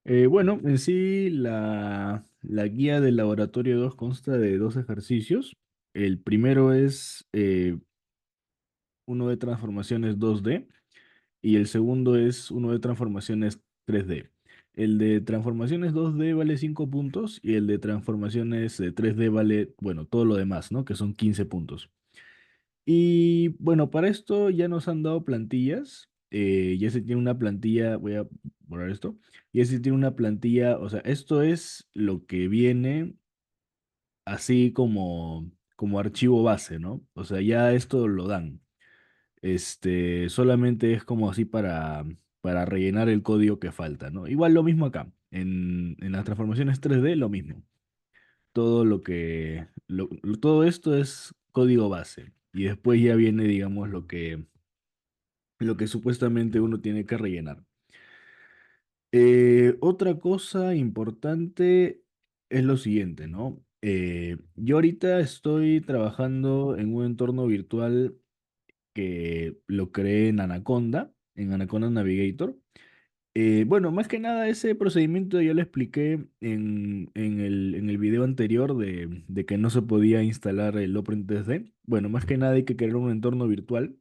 Bueno, en sí la guía del laboratorio 2 consta de dos ejercicios. El primero es uno de transformaciones 2D y el segundo es uno de transformaciones 3D. El de transformaciones 2D vale 5 puntos y el de transformaciones 3D vale, bueno, todo lo demás, ¿no? Que son 15 puntos. Y bueno, para esto ya nos han dado plantillas. Ya se tiene una plantilla, voy a borrar esto. Ya se tiene una plantilla, o sea, esto es lo que viene así como archivo base, ¿no? O sea, ya esto lo dan. Solamente es como así para rellenar el código que falta, ¿no? Igual lo mismo acá. En las transformaciones 3D, lo mismo. Todo todo esto es código base. Y después ya viene, digamos, lo que supuestamente uno tiene que rellenar. Otra cosa importante es lo siguiente, ¿no? Yo ahorita estoy trabajando en un entorno virtual que lo creé en Anaconda Navigator. Bueno, más que nada ese procedimiento ya lo expliqué en el video anterior de que no se podía instalar el OpenTSD. Bueno, más que nada hay que crear un entorno virtual.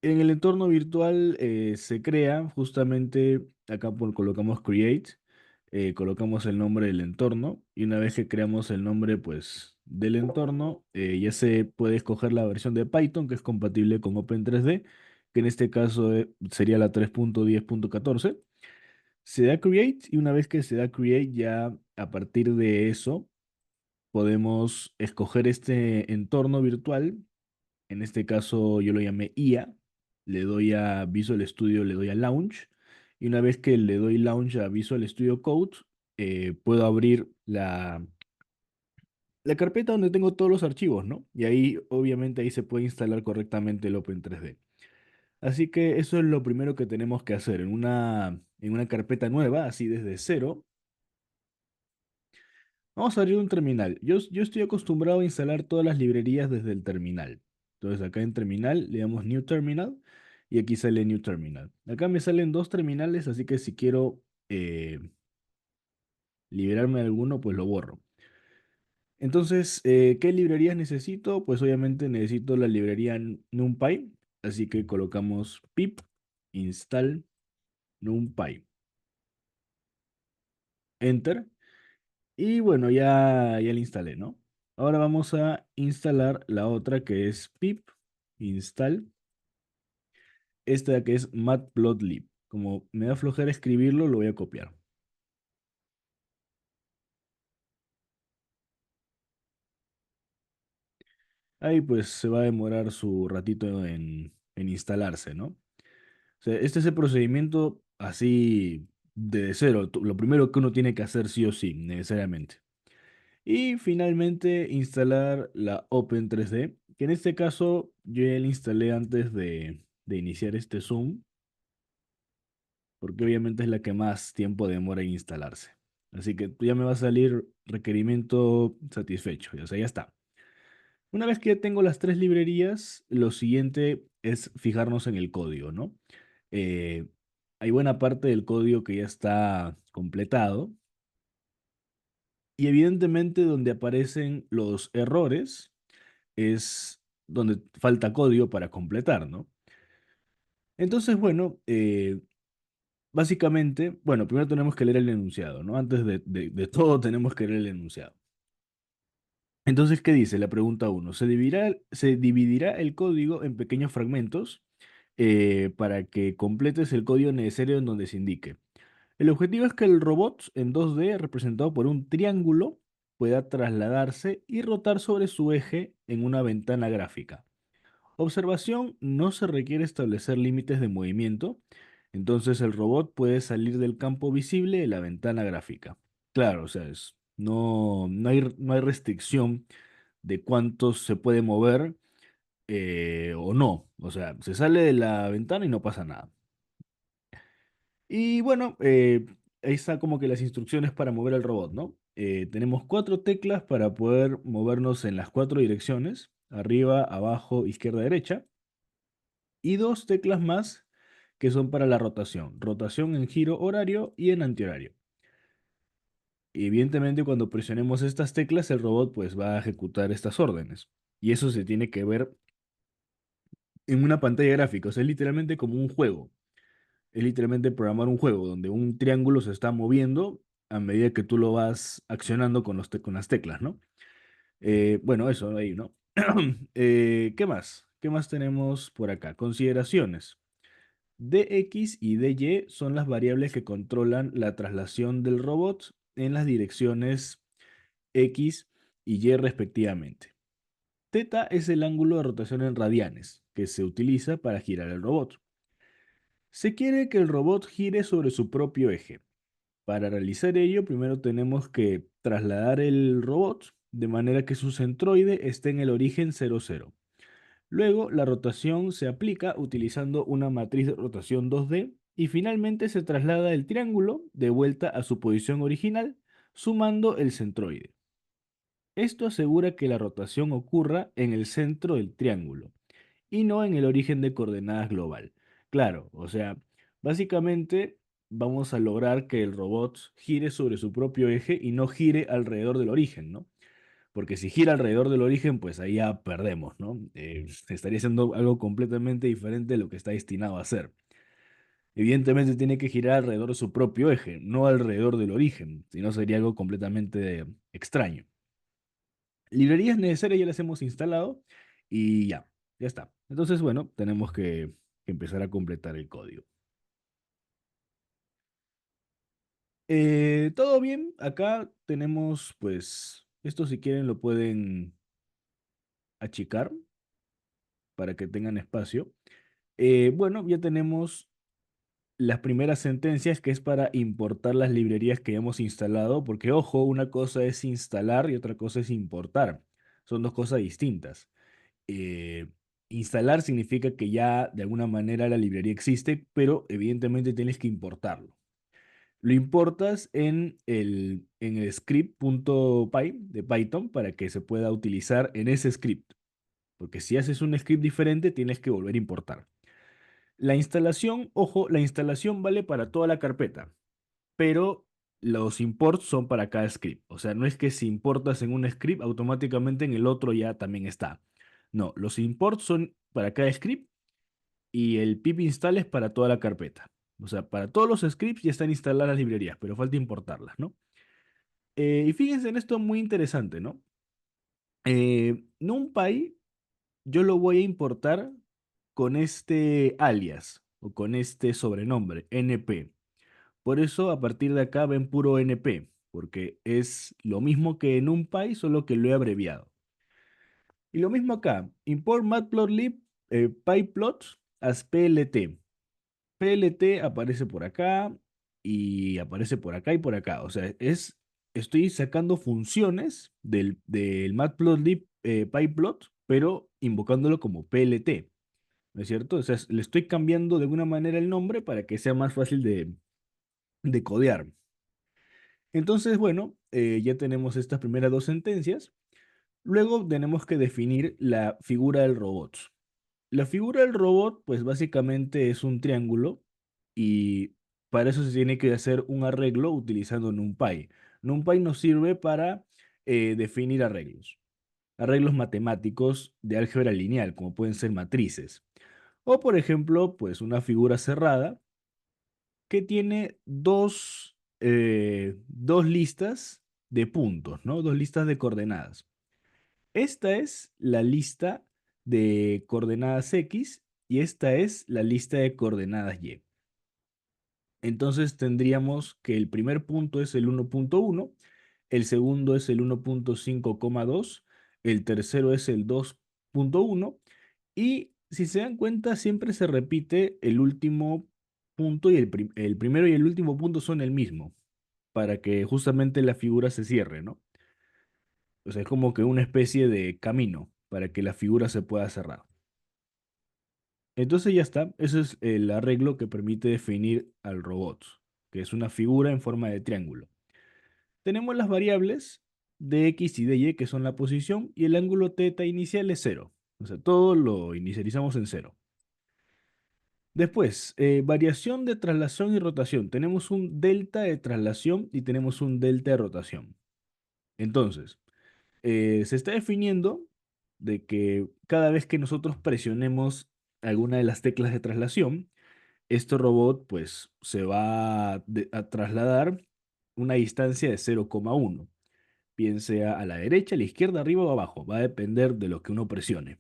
En el entorno virtual se crea justamente, acá colocamos create, colocamos el nombre del entorno y una vez que creamos el nombre pues del entorno, ya se puede escoger la versión de Python que es compatible con Open3D, que en este caso sería la 3.10.14. Se da create y una vez que se da create ya a partir de eso podemos escoger este entorno virtual. En este caso yo lo llamé IA. Le doy a Visual Studio, le doy a Launch. Y una vez que le doy Launch a Visual Studio Code, puedo abrir la carpeta donde tengo todos los archivos, ¿no? Y ahí, obviamente, ahí se puede instalar correctamente el Open3D. Así que eso es lo primero que tenemos que hacer. En una carpeta nueva, así desde cero, vamos a abrir un terminal. Yo estoy acostumbrado a instalar todas las librerías desde el terminal. Entonces acá en terminal le damos New Terminal y aquí sale New Terminal. Acá me salen dos terminales, así que si quiero liberarme de alguno, pues lo borro. Entonces, ¿qué librerías necesito? Pues obviamente necesito la librería NumPy, así que colocamos pip install NumPy. Enter. Y bueno, ya la instalé, ¿no? Ahora vamos a instalar la otra que es pip install, esta que es matplotlib. Como me da flojera escribirlo, lo voy a copiar. Ahí pues se va a demorar su ratito en instalarse, ¿no? O sea, este es el procedimiento así de cero, lo primero que uno tiene que hacer sí o sí, necesariamente. Y finalmente instalar la Open3D, que en este caso yo ya la instalé antes de iniciar este Zoom, porque obviamente es la que más tiempo demora en instalarse. Así que ya me va a salir requerimiento satisfecho, o sea, ya está. Una vez que ya tengo las tres librerías, lo siguiente es fijarnos en el código, ¿no? Eh, Hay buena parte del código que ya está completado y evidentemente donde aparecen los errores es donde falta código para completar, ¿no? Entonces, bueno, básicamente, bueno, primero tenemos que leer el enunciado, ¿no? Antes de todo tenemos que leer el enunciado. Entonces, ¿qué dice la pregunta uno? Se dividirá el código en pequeños fragmentos para que completes el código necesario en donde se indique. El objetivo es que el robot en 2D, representado por un triángulo, pueda trasladarse y rotar sobre su eje en una ventana gráfica. Observación, no se requiere establecer límites de movimiento, entonces el robot puede salir del campo visible de la ventana gráfica. Claro, o sea, no hay restricción de cuánto se puede mover o no. O sea, se sale de la ventana y no pasa nada. Y bueno, ahí está como que las instrucciones para mover el robot, ¿no? Tenemos cuatro teclas para poder movernos en las cuatro direcciones, arriba, abajo, izquierda, derecha, y dos teclas más que son para la rotación. Rotación en giro horario y en antihorario. Y evidentemente cuando presionemos estas teclas, el robot pues va a ejecutar estas órdenes. Y eso se tiene que ver en una pantalla gráfica. O sea, es literalmente como un juego. Es literalmente programar un juego donde un triángulo se está moviendo a medida que tú lo vas accionando con, con las teclas, ¿no? Bueno, eso ahí, ¿no? ¿Qué más? ¿Qué más tenemos por acá? Consideraciones. Dx y dy son las variables que controlan la traslación del robot en las direcciones x y y respectivamente. Teta es el ángulo de rotación en radianes que se utiliza para girar el robot. Se quiere que el robot gire sobre su propio eje. Para realizar ello, primero tenemos que trasladar el robot de manera que su centroide esté en el origen 00. Luego, la rotación se aplica utilizando una matriz de rotación 2D y finalmente se traslada el triángulo de vuelta a su posición original, sumando el centroide. Esto asegura que la rotación ocurra en el centro del triángulo y no en el origen de coordenadas global. Claro, o sea, básicamente vamos a lograr que el robot gire sobre su propio eje y no gire alrededor del origen, ¿no? Porque si gira alrededor del origen, pues ahí ya perdemos, ¿no? Estaría siendo algo completamente diferente de lo que está destinado a hacer. Evidentemente tiene que girar alrededor de su propio eje, no alrededor del origen, si no sería algo completamente extraño. Librerías necesarias ya las hemos instalado y ya está. Entonces, bueno, tenemos que empezar a completar el código. Todo bien, acá tenemos, pues, esto si quieren lo pueden achicar para que tengan espacio. Bueno, ya tenemos las primeras sentencias que es para importar las librerías que hemos instalado, porque ojo, una cosa es instalar y otra cosa es importar. Son dos cosas distintas. eh, Instalar significa que ya de alguna manera la librería existe, pero evidentemente tienes que importarlo. Lo importas en el script.py de Python para que se pueda utilizar en ese script, porque si haces un script diferente tienes que volver a importar. La instalación, ojo, la instalación vale para toda la carpeta, pero los imports son para cada script. O sea, no es que si importas en un script, automáticamente en el otro ya también está. No, los imports son para cada script y el pip install es para toda la carpeta. O sea, para todos los scripts ya están instaladas las librerías, pero falta importarlas, ¿no? Y fíjense en esto muy interesante, ¿no? NumPy yo lo voy a importar con este alias o con este sobrenombre, NP. Por eso a partir de acá ven puro NP, porque es lo mismo que NumPy, solo que lo he abreviado. Y lo mismo acá, import matplotlib pyplot as PLT. PLT aparece por acá y aparece por acá y por acá. O sea, estoy sacando funciones del matplotlib pyplot, pero invocándolo como PLT, ¿no es cierto? O sea, le estoy cambiando de alguna manera el nombre para que sea más fácil de codear. Entonces, bueno, ya tenemos estas primeras dos sentencias. Luego tenemos que definir la figura del robot. La figura del robot, pues básicamente es un triángulo y para eso se tiene que hacer un arreglo utilizando NumPy. NumPy nos sirve para definir arreglos. Arreglos matemáticos de álgebra lineal, como pueden ser matrices. O, por ejemplo, pues una figura cerrada que tiene dos listas de puntos, ¿no? Dos listas de coordenadas. Esta es la lista de coordenadas X y esta es la lista de coordenadas Y. Entonces tendríamos que el primer punto es el 1.1, el segundo es el 1.5,2, el tercero es el 2.1 y si se dan cuenta siempre se repite el último punto y el primero y el último punto son el mismo para que justamente la figura se cierre, ¿no? O sea, es como que una especie de camino para que la figura se pueda cerrar. Entonces ya está, ese es el arreglo que permite definir al robot, que es una figura en forma de triángulo. Tenemos las variables de x y de y, que son la posición, y el ángulo θ inicial es cero. O sea, todo lo inicializamos en cero. Después, variación de traslación y rotación. Tenemos un delta de traslación y tenemos un delta de rotación. Entonces, se está definiendo de que cada vez que nosotros presionemos alguna de las teclas de traslación, este robot pues se va a trasladar una distancia de 0,1, bien sea a la derecha, a la izquierda, arriba o abajo, va a depender de lo que uno presione.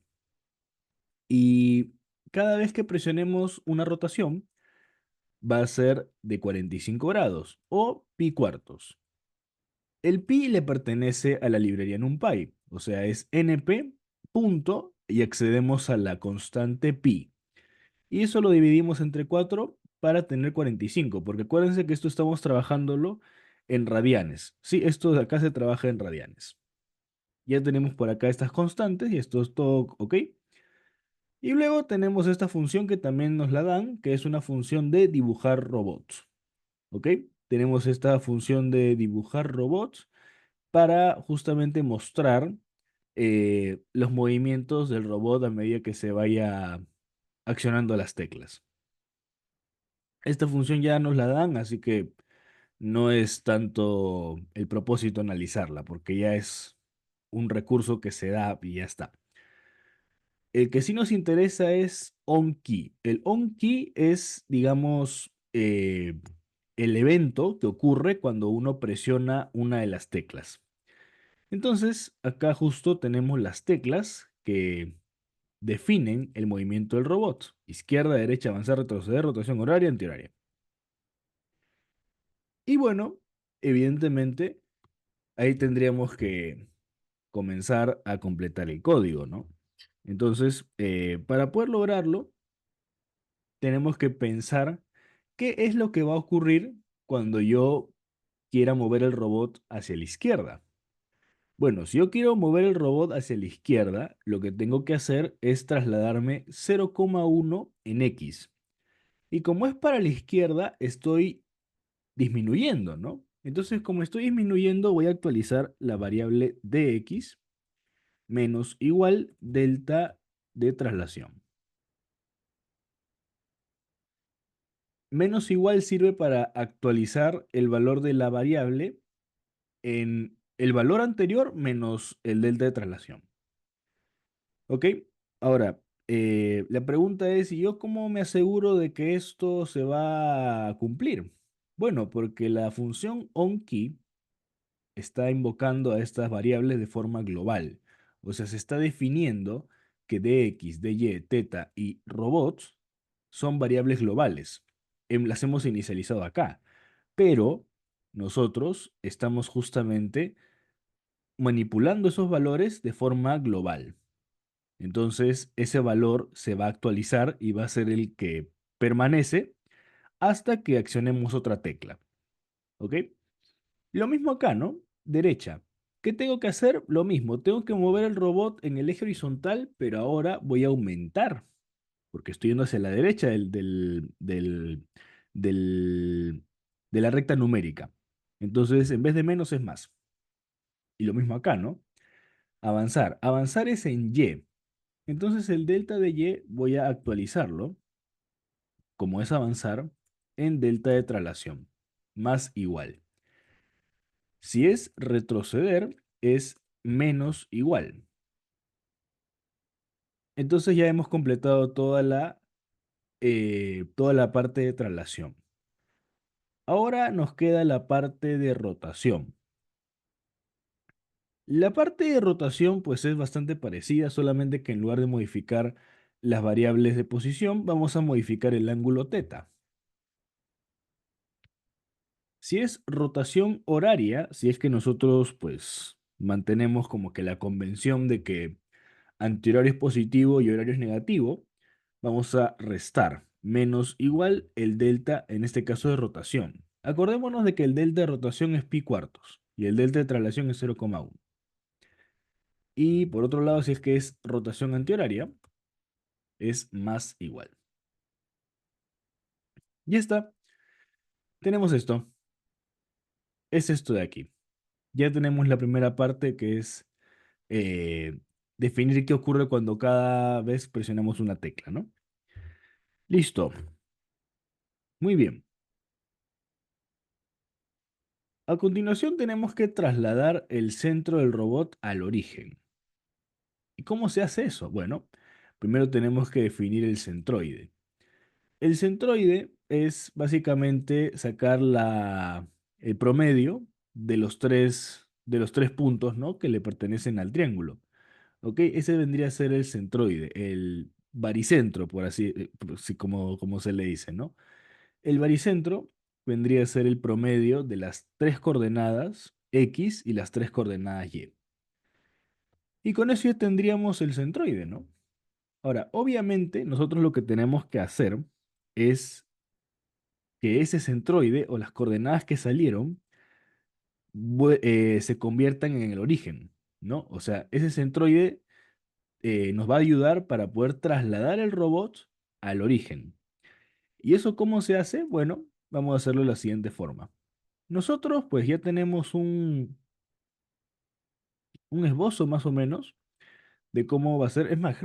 Y cada vez que presionemos una rotación, va a ser de 45 grados o pi cuartos. El pi le pertenece a la librería NumPy, o sea, es np punto y accedemos a la constante pi. Y eso lo dividimos entre 4 para tener 45, porque acuérdense que esto estamos trabajándolo en radianes. Sí, esto de acá se trabaja en radianes. Ya tenemos por acá estas constantes y esto es todo, ¿ok? Y luego tenemos esta función que también nos la dan, que es una función de dibujar robots, ¿ok? Tenemos esta función de dibujar robots para justamente mostrar los movimientos del robot a medida que se vaya accionando las teclas. Esta función ya nos la dan, así que no es tanto el propósito analizarla, porque ya es un recurso que se da y ya está. El que sí nos interesa es OnKey. El OnKey es, digamos, el evento que ocurre cuando uno presiona una de las teclas. Entonces, acá justo tenemos las teclas que definen el movimiento del robot. Izquierda, derecha, avanzar, retroceder, rotación horaria, antihoraria. Y bueno, evidentemente, ahí tendríamos que comenzar a completar el código, ¿no? Entonces, para poder lograrlo, tenemos que pensar qué es lo que va a ocurrir cuando yo quiera mover el robot hacia la izquierda. Bueno, si yo quiero mover el robot hacia la izquierda, lo que tengo que hacer es trasladarme 0,1 en X. Y como es para la izquierda, estoy disminuyendo, ¿no? Entonces, como estoy disminuyendo, voy a actualizar la variable dx menos igual delta de traslación. Menos igual sirve para actualizar el valor de la variable en el valor anterior menos el delta de traslación. ¿Ok? Ahora, la pregunta es, ¿y yo cómo me aseguro de que esto se va a cumplir? Bueno, porque la función onKey está invocando a estas variables de forma global. O sea, se está definiendo que dx, dy, teta y robots son variables globales. Las hemos inicializado acá, pero nosotros estamos justamente manipulando esos valores de forma global. Entonces, ese valor se va a actualizar y va a ser el que permanece hasta que accionemos otra tecla. ¿Ok? Lo mismo acá, ¿no? Derecha. ¿Qué tengo que hacer? Lo mismo. Tengo que mover el robot en el eje horizontal, pero ahora voy a aumentar, porque estoy yendo hacia la derecha del- de la recta numérica. Entonces, en vez de menos es más. Y lo mismo acá, ¿no? Avanzar. Avanzar es en Y. Entonces, el delta de Y voy a actualizarlo, como es avanzar, en delta de traslación, más igual. Si es retroceder, es menos igual. Entonces ya hemos completado toda la parte de traslación. Ahora nos queda la parte de rotación. La parte de rotación pues es bastante parecida, solamente que en lugar de modificar las variables de posición, vamos a modificar el ángulo teta. Si es rotación horaria, si es que nosotros pues mantenemos como que la convención de que antihorario es positivo y horario es negativo, vamos a restar menos igual el delta, en este caso de rotación. Acordémonos de que el delta de rotación es pi cuartos y el delta de traslación es 0,1. Y por otro lado, si es que es rotación antihoraria, es más igual. Ya está, tenemos esto. Es esto de aquí. Ya tenemos la primera parte que es definir qué ocurre cuando cada vez presionamos una tecla, ¿no? Listo. Muy bien. A continuación tenemos que trasladar el centro del robot al origen. ¿Y cómo se hace eso? Bueno, primero tenemos que definir el centroide. El centroide es básicamente sacar el promedio de los tres puntos, ¿no?, que le pertenecen al triángulo. ¿Ok? Ese vendría a ser el centroide, el baricentro, por así como se le dice, ¿no? El baricentro vendría a ser el promedio de las tres coordenadas X y las tres coordenadas Y. Y con eso ya tendríamos el centroide, ¿no? Ahora, obviamente, nosotros lo que tenemos que hacer es que ese centroide o las coordenadas que salieron se conviertan en el origen, ¿no? O sea, ese centroide nos va a ayudar para poder trasladar el robot al origen. ¿Y eso cómo se hace? Bueno, vamos a hacerlo de la siguiente forma. Nosotros pues ya tenemos un esbozo más o menos de cómo va a ser. Es más,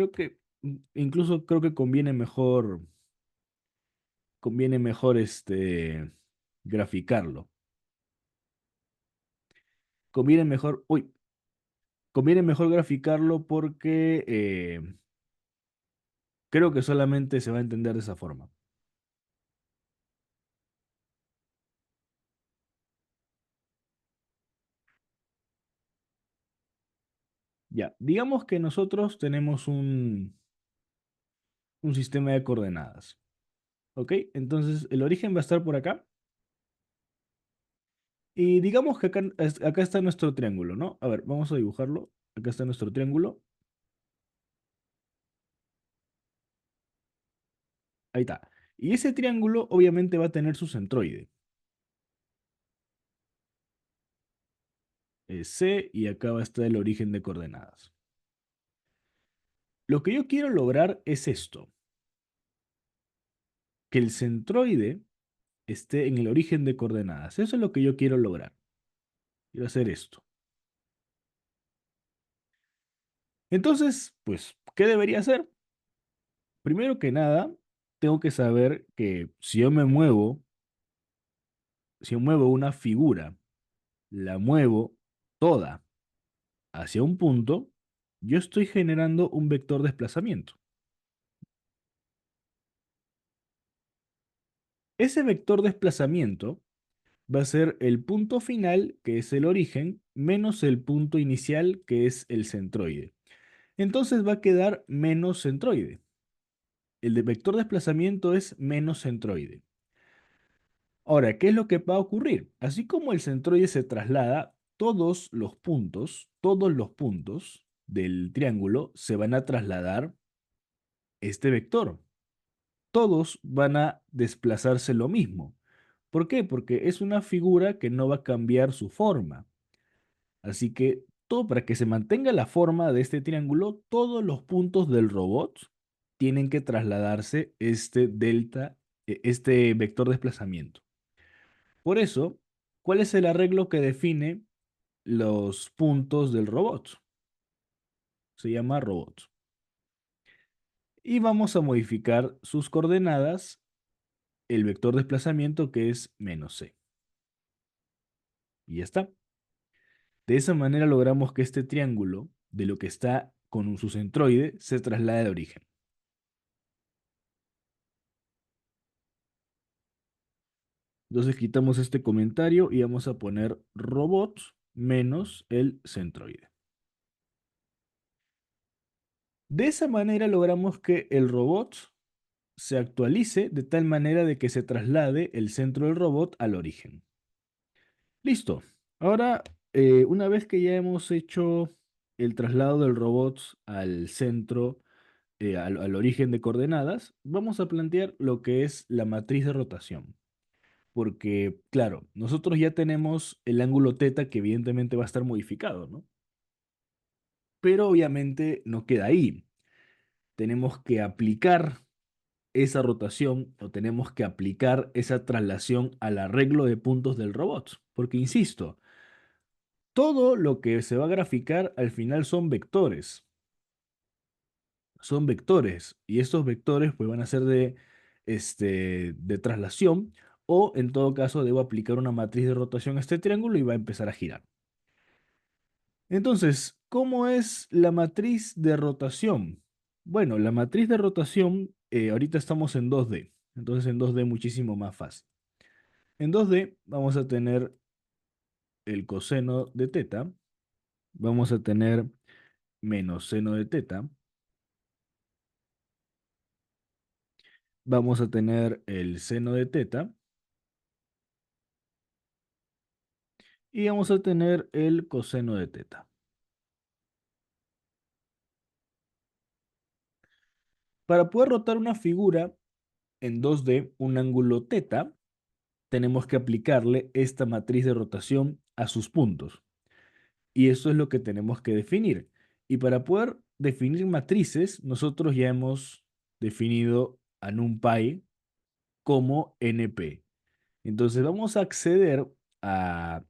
incluso creo que conviene mejor graficarlo. Conviene mejor, uy, conviene mejor graficarlo porque creo que solamente se va a entender de esa forma. Ya, digamos que nosotros tenemos un sistema de coordenadas. ¿Ok? Entonces el origen va a estar por acá. Y digamos que acá está nuestro triángulo, ¿no? A ver, vamos a dibujarlo. Acá está nuestro triángulo. Ahí está. Y ese triángulo obviamente va a tener su centroide. Es C y acá va a estar el origen de coordenadas. Lo que yo quiero lograr es esto. Que el centroide esté en el origen de coordenadas. Eso es lo que yo quiero lograr. Quiero hacer esto. Entonces, pues, ¿qué debería hacer? Primero que nada, tengo que saber que si yo muevo una figura, la muevo toda hacia un punto, yo estoy generando un vector de desplazamiento. Ese vector de desplazamiento va a ser el punto final, que es el origen, menos el punto inicial, que es el centroide. Entonces va a quedar menos centroide. El de vector de desplazamiento es menos centroide. Ahora, ¿qué es lo que va a ocurrir? Así como el centroide se traslada, todos los puntos del triángulo se van a trasladar este vector. Todos van a desplazarse lo mismo. ¿Por qué? Porque es una figura que no va a cambiar su forma. Así que todo para que se mantenga la forma de este triángulo, todos los puntos del robot tienen que trasladarse este vector de desplazamiento. Por eso, ¿cuál es el arreglo que define los puntos del robot? Se llama robot. Y vamos a modificar sus coordenadas, el vector de desplazamiento que es menos c. Y ya está. De esa manera logramos que este triángulo, de lo que está con su centroide, se traslade de origen. Entonces quitamos este comentario y vamos a poner robot menos el centroide. De esa manera logramos que el robot se actualice de tal manera de que se traslade el centro del robot al origen. Listo. Ahora, una vez que ya hemos hecho el traslado del robot al centro, al origen de coordenadas, vamos a plantear lo que es la matriz de rotación. Porque, claro, nosotros ya tenemos el ángulo teta que evidentemente va a estar modificado, ¿no? Pero obviamente no queda ahí. Tenemos que aplicar esa rotación o tenemos que aplicar esa traslación al arreglo de puntos del robot. Porque, insisto, todo lo que se va a graficar al final son vectores. Son vectores y estos vectores pues van a ser de traslación, o en todo caso debo aplicar una matriz de rotación a este triángulo y va a empezar a girar. Entonces, ¿cómo es la matriz de rotación? Bueno, la matriz de rotación, ahorita estamos en 2D, entonces en 2D muchísimo más fácil. En 2D vamos a tener el coseno de teta, vamos a tener menos seno de teta, vamos a tener el seno de teta y vamos a tener el coseno de teta. Para poder rotar una figura en 2D, un ángulo teta, tenemos que aplicarle esta matriz de rotación a sus puntos. Y eso es lo que tenemos que definir. Y para poder definir matrices, nosotros ya hemos definido a NumPy como NP. Entonces vamos a acceder a,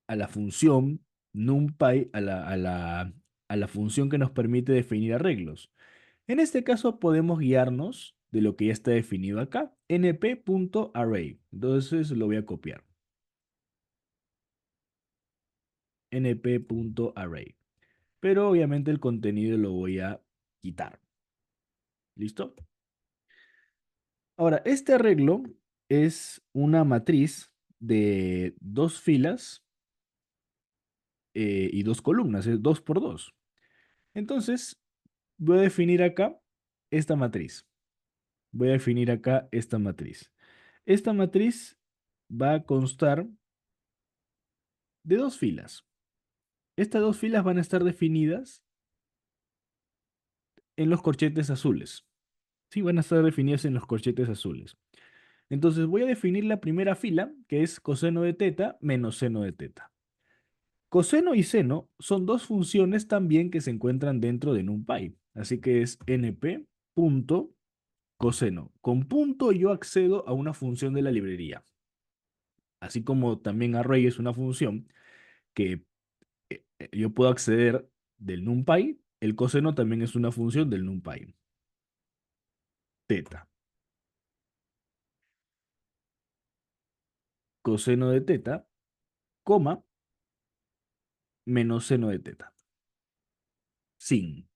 a la función NumPy, a la función que nos permite definir arreglos. En este caso podemos guiarnos de lo que ya está definido acá, np.array. Entonces lo voy a copiar. np.array. Pero obviamente el contenido lo voy a quitar. ¿Listo? Ahora, este arreglo es una matriz de dos filas y dos columnas, es 2 por 2. Entonces, voy a definir acá esta matriz. Voy a definir acá esta matriz. Esta matriz va a constar de dos filas. Estas dos filas van a estar definidas en los corchetes azules. Sí, van a estar definidas en los corchetes azules. Entonces voy a definir la primera fila, que es coseno de teta menos seno de teta. Coseno y seno son dos funciones también que se encuentran dentro de NumPy. Así que es np punto coseno. Con punto yo accedo a una función de la librería. Así como también array es una función que yo puedo acceder del NumPy, el coseno también es una función del NumPy. Teta. Coseno de teta, coma, menos seno de teta. Sin.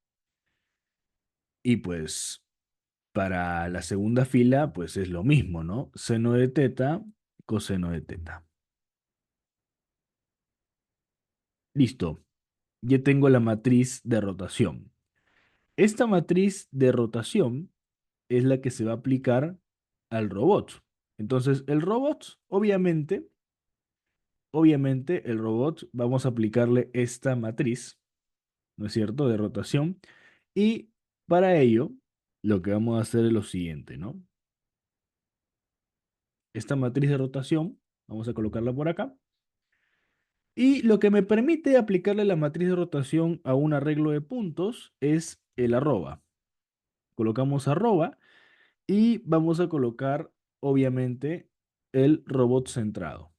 Y pues para la segunda fila, pues es lo mismo, ¿no? Seno de teta, coseno de teta. Listo. Ya tengo la matriz de rotación. Esta matriz de rotación es la que se va a aplicar al robot. Entonces, el robot, obviamente, el robot vamos a aplicarle esta matriz, ¿no es cierto?, de rotación. Y para ello, lo que vamos a hacer es lo siguiente, ¿no? Esta matriz de rotación, vamos a colocarla por acá. Y lo que me permite aplicarle la matriz de rotación a un arreglo de puntos es el arroba. Colocamos arroba y vamos a colocar, obviamente, el robot centrado.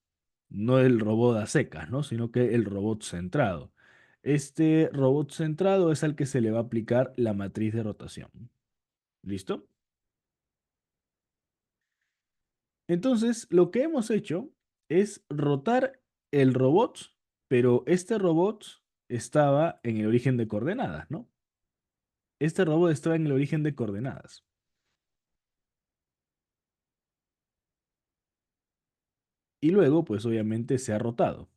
No el robot a secas, ¿no? Sino que el robot centrado. Este robot centrado es al que se le va a aplicar la matriz de rotación. ¿Listo? Entonces, lo que hemos hecho es rotar el robot, pero este robot estaba en el origen de coordenadas, ¿no? Este robot estaba en el origen de coordenadas. Y luego, pues obviamente se ha rotado.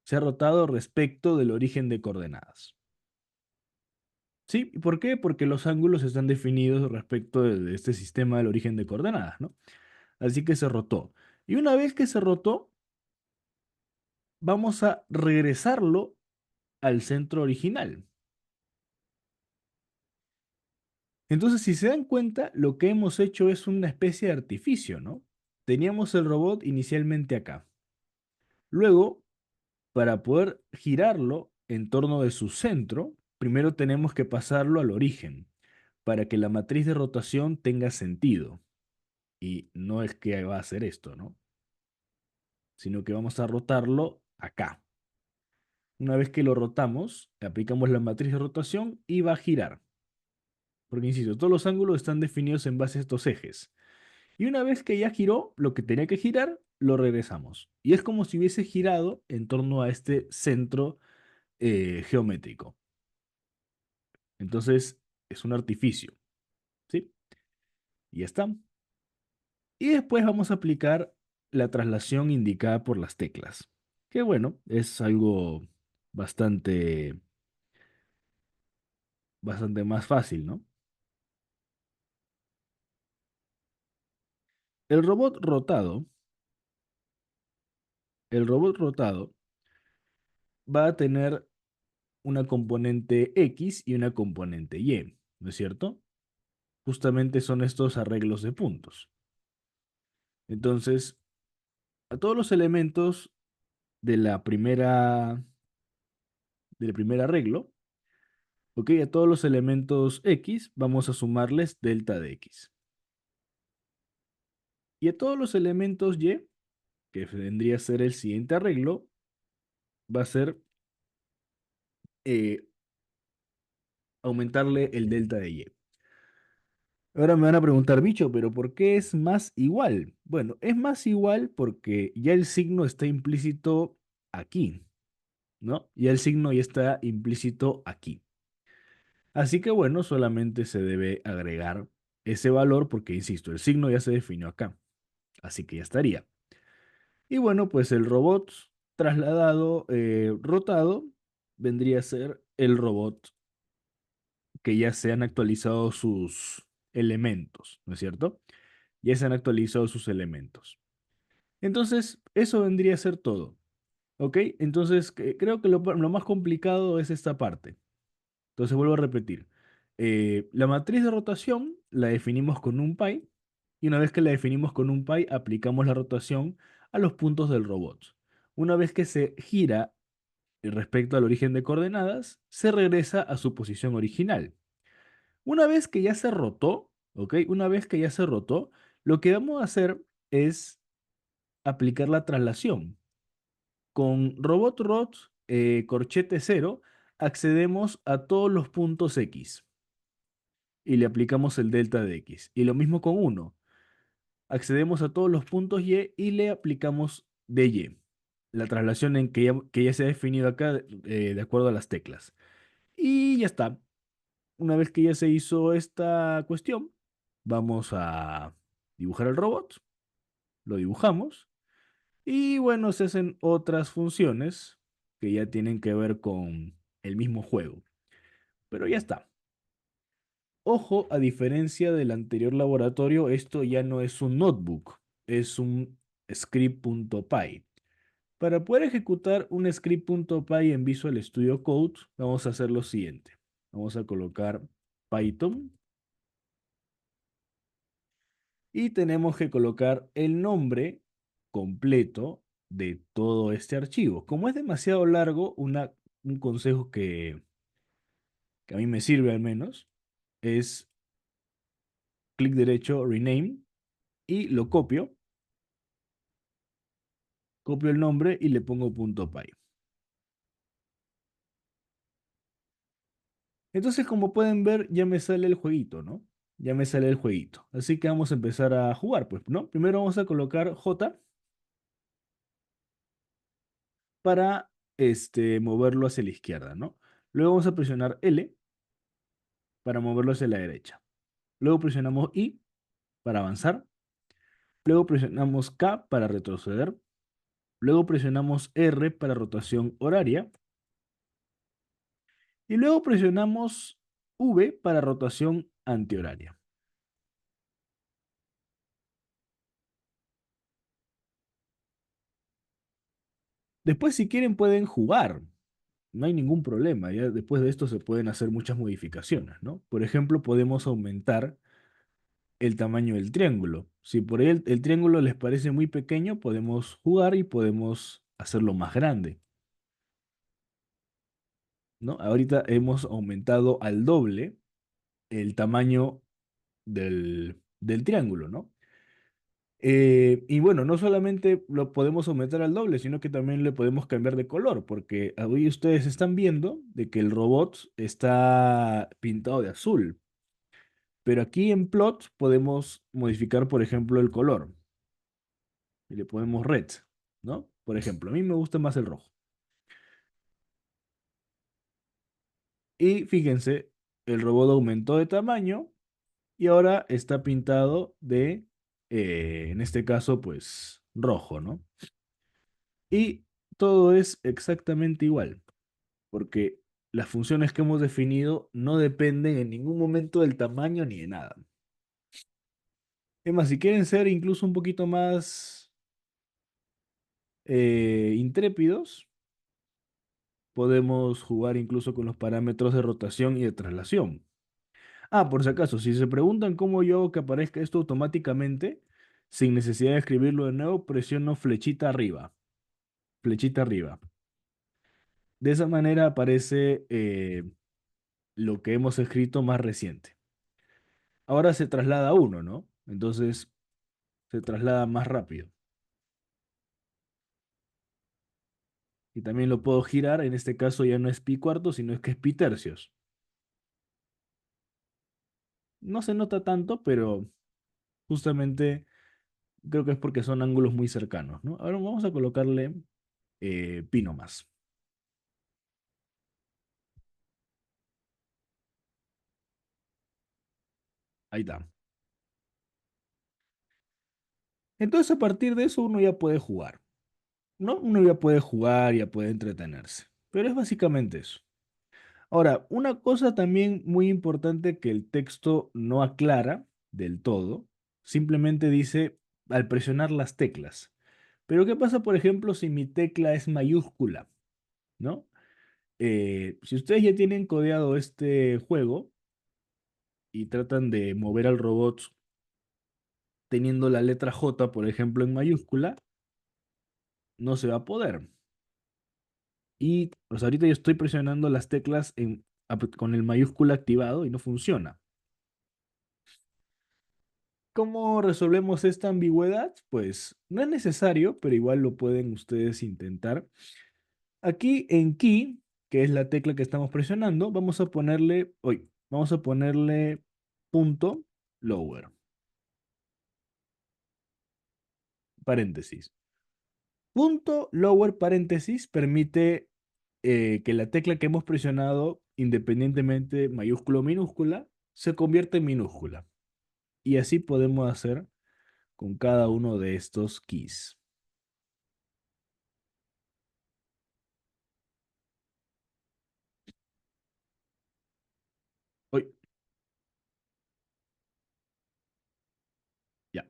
Se ha rotado respecto del origen de coordenadas. ¿Sí? ¿Y por qué? Porque los ángulos están definidos respecto de este sistema del origen de coordenadas, ¿no? Así que se rotó. Y una vez que se rotó, vamos a regresarlo al centro original. Entonces, si se dan cuenta, lo que hemos hecho es una especie de artificio, ¿no? Teníamos el robot inicialmente acá. Luego, para poder girarlo en torno de su centro, primero tenemos que pasarlo al origen, para que la matriz de rotación tenga sentido. Y no es que va a hacer esto, ¿no? Sino que vamos a rotarlo acá. Una vez que lo rotamos, aplicamos la matriz de rotación y va a girar. Porque, insisto, todos los ángulos están definidos en base a estos ejes. Y una vez que ya giró lo que tenía que girar, lo regresamos. Y es como si hubiese girado en torno a este centro geométrico. Entonces, es un artificio, ¿sí? Y ya está. Y después vamos a aplicar la traslación indicada por las teclas. Que bueno, es algo bastante, bastante más fácil, ¿no? El robot rotado, el robot rotado va a tener una componente X y una componente Y, ¿no es cierto? Justamente son estos arreglos de puntos. Entonces, a todos los elementos de del primer arreglo, ¿ok? A todos los elementos X vamos a sumarles delta de X. Y a todos los elementos Y, que vendría a ser el siguiente arreglo, va a ser eh, aumentarle el delta de Y. Ahora me van a preguntar, bicho, pero ¿por qué es más igual? Bueno, es más igual porque ya el signo está implícito aquí, ¿no? Ya el signo ya está implícito aquí. Así que bueno, solamente se debe agregar ese valor porque, insisto, el signo ya se definió acá. Así que ya estaría. Y bueno, pues el robot trasladado, rotado, vendría a ser el robot que ya se han actualizado sus elementos, ¿no es cierto? Ya se han actualizado sus elementos. Entonces, eso vendría a ser todo. ¿Ok? Entonces, creo que lo más complicado es esta parte. Entonces, vuelvo a repetir. La matriz de rotación la definimos con un pi y una vez que la definimos con un pi, aplicamos la rotación a los puntos del robot. Una vez que se gira respecto al origen de coordenadas, se regresa a su posición original. Una vez que ya se rotó, ¿ok? Una vez que ya se rotó, lo que vamos a hacer es aplicar la traslación. Con robot rot corchete cero, accedemos a todos los puntos X y le aplicamos el delta de X. Y lo mismo con uno. Accedemos a todos los puntos Y le aplicamos dy. La traslación en que ya se ha definido acá de acuerdo a las teclas. Y ya está. Una vez que ya se hizo esta cuestión, vamos a dibujar el robot. Lo dibujamos. Y bueno, se hacen otras funciones que ya tienen que ver con el mismo juego. Pero ya está. Ojo, a diferencia del anterior laboratorio, esto ya no es un notebook, es un script.py. Para poder ejecutar un script.py en Visual Studio Code, vamos a hacer lo siguiente. Vamos a colocar Python y tenemos que colocar el nombre completo de todo este archivo. Como es demasiado largo, un consejo que a mí me sirve al menos es clic derecho, rename, y lo copio el nombre y le pongo punto .py. Entonces, como pueden ver, ya me sale el jueguito, ¿no? Ya me sale el jueguito. Así que vamos a empezar a jugar, pues, ¿no? Primero vamos a colocar J para moverlo hacia la izquierda, ¿no? Luego vamos a presionar L para moverlo hacia la derecha. Luego presionamos I para avanzar. Luego presionamos K para retroceder. Luego presionamos R para rotación horaria. Y luego presionamos V para rotación antihoraria. Después, si quieren, pueden jugar. No hay ningún problema. Ya después de esto se pueden hacer muchas modificaciones, ¿no? Por ejemplo, podemos aumentar el tamaño del triángulo. Si por ahí el triángulo les parece muy pequeño, podemos jugar y podemos hacerlo más grande, ¿no? Ahorita hemos aumentado al doble el tamaño del triángulo, ¿no? Y bueno, no solamente lo podemos aumentar al doble, sino que también le podemos cambiar de color, porque hoy ustedes están viendo de que el robot está pintado de azul, pero aquí en plot podemos modificar, por ejemplo, el color y le ponemos red, ¿no? Por ejemplo, a mí me gusta más el rojo. Y fíjense, el robot aumentó de tamaño y ahora está pintado de, en este caso, pues rojo, ¿no? Y todo es exactamente igual, porque las funciones que hemos definido no dependen en ningún momento del tamaño ni de nada. Es más, si quieren ser incluso un poquito más intrépidos, podemos jugar incluso con los parámetros de rotación y de traslación. Ah, por si acaso, si se preguntan cómo yo hago que aparezca esto automáticamente, sin necesidad de escribirlo de nuevo, presiono flechita arriba, flechita arriba. De esa manera aparece lo que hemos escrito más reciente. Ahora se traslada uno, ¿no? Entonces se traslada más rápido. Y también lo puedo girar, en este caso ya no es pi cuarto, sino es que es pi tercios. No se nota tanto, pero justamente creo que es porque son ángulos muy cercanos, ¿no? Ahora vamos a colocarle pi nomás. Ahí está. Entonces a partir de eso uno ya puede jugar, ¿no? Uno ya puede jugar, ya puede entretenerse. Pero es básicamente eso. Ahora, una cosa también muy importante que el texto no aclara del todo, simplemente dice al presionar las teclas. Pero ¿qué pasa, por ejemplo, si mi tecla es mayúscula, ¿no? Si ustedes ya tienen codeado este juego y tratan de mover al robot teniendo la letra J, por ejemplo, en mayúscula, no se va a poder. Y pues ahorita yo estoy presionando las teclas con el mayúscula activado y no funciona. ¿Cómo resolvemos esta ambigüedad? Pues no es necesario, pero igual lo pueden ustedes intentar. Aquí en key, que es la tecla que estamos presionando, vamos a ponerle punto lower, paréntesis. Punto lower paréntesis permite que la tecla que hemos presionado, independientemente mayúscula o minúscula, se convierta en minúscula. Y así podemos hacer con cada uno de estos keys. Uy, ya.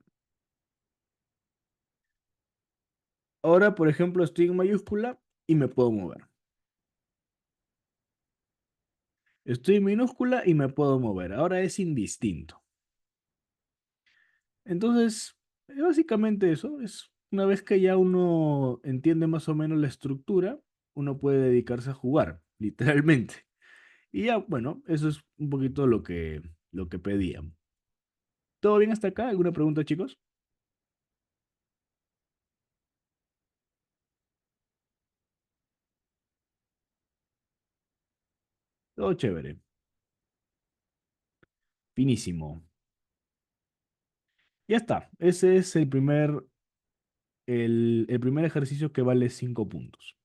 Ahora, por ejemplo, estoy en mayúscula y me puedo mover. Estoy en minúscula y me puedo mover. Ahora es indistinto. Entonces, básicamente eso es una vez que ya uno entiende más o menos la estructura, uno puede dedicarse a jugar, literalmente. Y ya, bueno, eso es un poquito lo que pedían. ¿Todo bien hasta acá? ¿Alguna pregunta, chicos? Todo chévere. Finísimo. Ya está. Ese es el primer ejercicio que vale 5 puntos.